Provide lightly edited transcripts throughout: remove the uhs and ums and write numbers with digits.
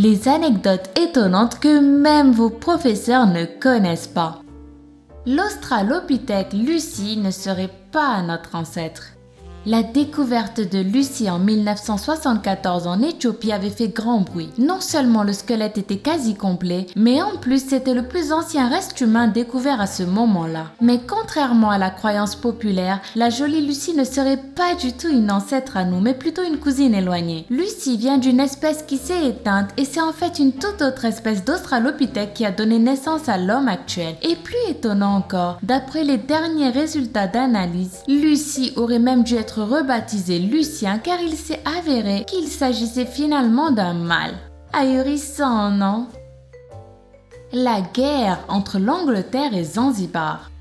Les anecdotes étonnantes que même vos professeurs ne connaissent pas. L'Australopithèque Lucy ne serait pas notre ancêtre. La découverte de Lucy en 1974 en Éthiopie avait fait grand bruit. Non seulement le squelette était quasi complet, mais en plus c'était le plus ancien reste humain découvert à ce moment-là. Mais contrairement à la croyance populaire, la jolie Lucy ne serait pas du tout une ancêtre à nous, mais plutôt une cousine éloignée. Lucy vient d'une espèce qui s'est éteinte et c'est en fait une toute autre espèce d'Australopithèque qui a donné naissance à l'homme actuel. Et plus étonnant encore, d'après les derniers résultats d'analyse, Lucy aurait même dû être rebaptisé Lucien car il s'est avéré qu'il s'agissait finalement d'un mâle. Ahurissant, non? La guerre entre l'Angleterre et Zanzibar.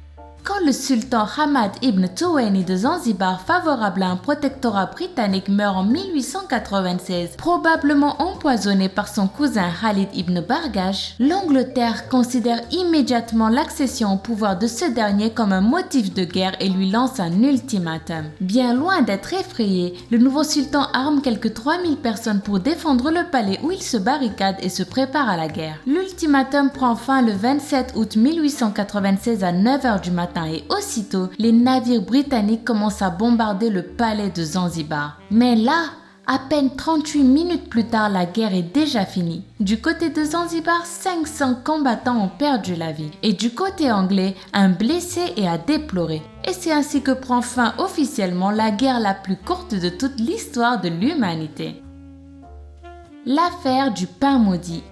Quand le sultan Hamad ibn Tuwaini de Zanzibar, favorable à un protectorat britannique, meurt en 1896, probablement empoisonné par son cousin Khalid ibn Bargash, l'Angleterre considère immédiatement l'accession au pouvoir de ce dernier comme un motif de guerre et lui lance un ultimatum. Bien loin d'être effrayé, le nouveau sultan arme quelques 3000 personnes pour défendre le palais où il se barricade et se prépare à la guerre. L'ultimatum prend fin le 27 août 1896 à 9h du matin et aussitôt, les navires britanniques commencent à bombarder le palais de Zanzibar. Mais là, à peine 38 minutes plus tard, la guerre est déjà finie. Du côté de Zanzibar, 500 combattants ont perdu la vie. Et du côté anglais, un blessé est à déplorer. Et c'est ainsi que prend fin officiellement la guerre la plus courte de toute l'histoire de l'humanité. L'affaire du pain maudit.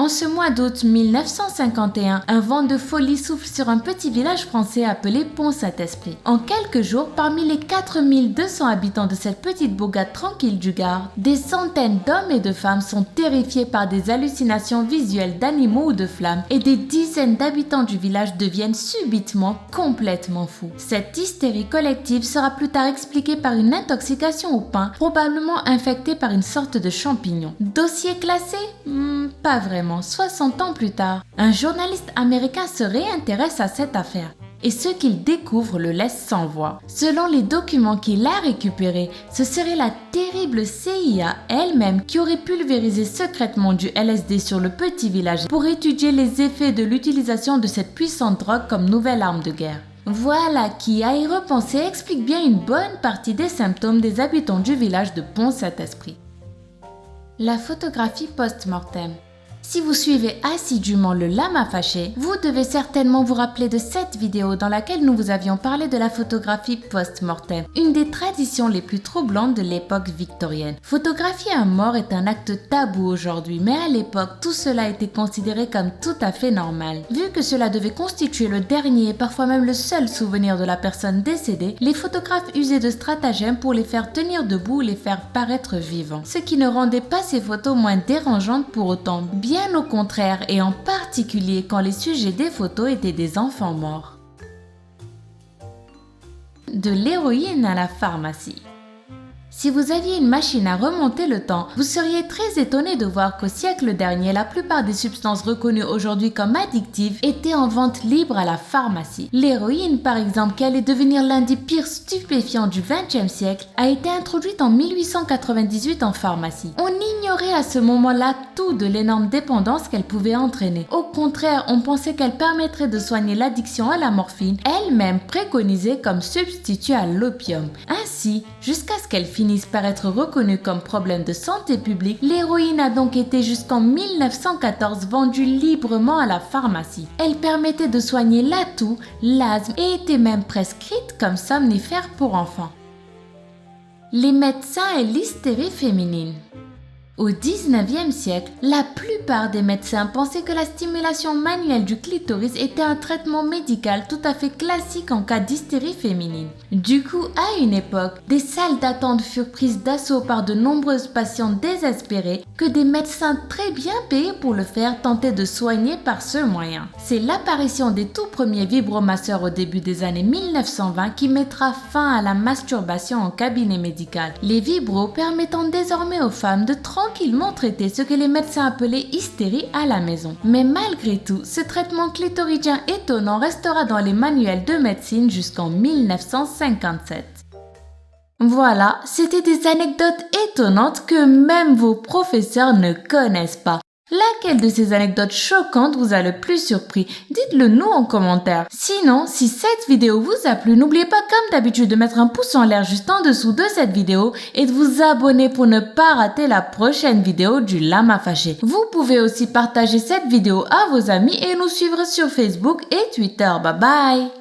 En ce mois d'août 1951, un vent de folie souffle sur un petit village français appelé Pont-Saint-Esprit. En quelques jours, parmi les 4200 habitants de cette petite bourgade tranquille du Gard, des centaines d'hommes et de femmes sont terrifiés par des hallucinations visuelles d'animaux ou de flammes et des dizaines d'habitants du village deviennent subitement complètement fous. Cette hystérie collective sera plus tard expliquée par une intoxication au pain, probablement infectée par une sorte de champignon. Dossier classé? Pas vraiment. 60 ans plus tard, un journaliste américain se réintéresse à cette affaire et ce qu'il découvre le laisse sans voix. Selon les documents qu'il a récupérés, ce serait la terrible CIA elle-même qui aurait pulvérisé secrètement du LSD sur le petit village pour étudier les effets de l'utilisation de cette puissante drogue comme nouvelle arme de guerre. Voilà qui, à y repenser, explique bien une bonne partie des symptômes des habitants du village de Pont-Saint-Esprit. La photographie post-mortem. Si vous suivez assidûment le Lama Fâché, vous devez certainement vous rappeler de cette vidéo dans laquelle nous vous avions parlé de la photographie post-mortem, une des traditions les plus troublantes de l'époque victorienne. Photographier un mort est un acte tabou aujourd'hui, mais à l'époque, tout cela était considéré comme tout à fait normal. Vu que cela devait constituer le dernier et parfois même le seul souvenir de la personne décédée, les photographes usaient de stratagèmes pour les faire tenir debout ou les faire paraître vivants, ce qui ne rendait pas ces photos moins dérangeantes pour autant. Bien au contraire, et en particulier quand les sujets des photos étaient des enfants morts. De l'héroïne à la pharmacie. Si vous aviez une machine à remonter le temps, vous seriez très étonné de voir qu'au siècle dernier, la plupart des substances reconnues aujourd'hui comme addictives étaient en vente libre à la pharmacie. L'héroïne, par exemple, qui allait devenir l'un des pires stupéfiants du XXe siècle, a été introduite en 1898 en pharmacie. On ignorait à ce moment-là tout de l'énorme dépendance qu'elle pouvait entraîner. Au contraire, on pensait qu'elle permettrait de soigner l'addiction à la morphine, elle-même préconisée comme substitut à l'opium. Ainsi, jusqu'à ce qu'elle finisse par être reconnue comme problème de santé publique, l'héroïne a donc été jusqu'en 1914 vendue librement à la pharmacie. Elle permettait de soigner la toux, l'asthme et était même prescrite comme somnifère pour enfants. Les médecins et l'hystérie féminine. Au XIXe siècle, la plupart des médecins pensaient que la stimulation manuelle du clitoris était un traitement médical tout à fait classique en cas d'hystérie féminine. Du coup, à une époque, des salles d'attente furent prises d'assaut par de nombreuses patientes désespérées que des médecins très bien payés pour le faire tentaient de soigner par ce moyen. C'est l'apparition des tout premiers vibromasseurs au début des années 1920 qui mettra fin à la masturbation en cabinet médical. Les vibros permettant désormais aux femmes de tranquillement traiter ce que les médecins appelaient hystérie à la maison. Mais malgré tout, ce traitement clitoridien étonnant restera dans les manuels de médecine jusqu'en 1957. Voilà, c'était des anecdotes étonnantes que même vos professeurs ne connaissent pas. Laquelle de ces anecdotes choquantes vous a le plus surpris? Dites-le nous en commentaire. Sinon, si cette vidéo vous a plu, n'oubliez pas comme d'habitude de mettre un pouce en l'air juste en dessous de cette vidéo et de vous abonner pour ne pas rater la prochaine vidéo du Lama Fâché. Vous pouvez aussi partager cette vidéo à vos amis et nous suivre sur Facebook et Twitter. Bye bye!